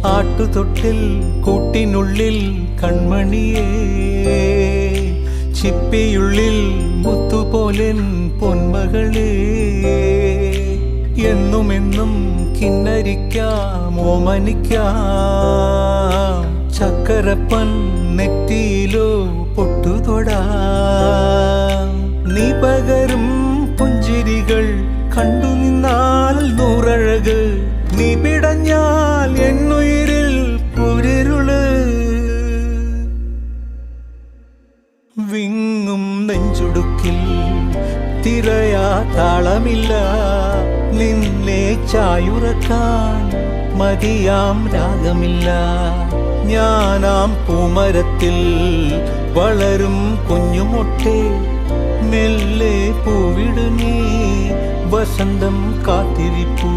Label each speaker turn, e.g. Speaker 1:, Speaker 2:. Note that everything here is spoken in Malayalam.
Speaker 1: ആട്ടുതൊട്ടിൽ കൂട്ടിനുള്ളിൽ കൺമണിയേ, ചിപ്പിയുള്ളിൽ മുത്തുപോലെൻ പൊന്മകളേ. എന്നുമെന്നും കിന്നരിക്കാം ഓമനിക്കാം, ചക്കരപ്പൻ നെറ്റിയിലോ പൊട്ടുതൊടാം. നീ പകരും പുഞ്ചിരികൾ കണ്ടു നിന്നാൽ നൂറഴക്, നീ പിടഞ്ഞാൽ എന്നുയിരിൽ കുരിരുള്. വിങ്ങും നെഞ്ചുടുക്കിൽ തിരയാ താളമില്ല, നിന്നെ ചായുറക്കാൻ മതിയാം രാഗമില്ല. ഞാനാം പൂമരത്തിൽ വളരും കുഞ്ഞുമൊട്ടെ, മെല്ലെ പൂവിടു നീ വസന്തം കാത്തിരിപ്പൂ.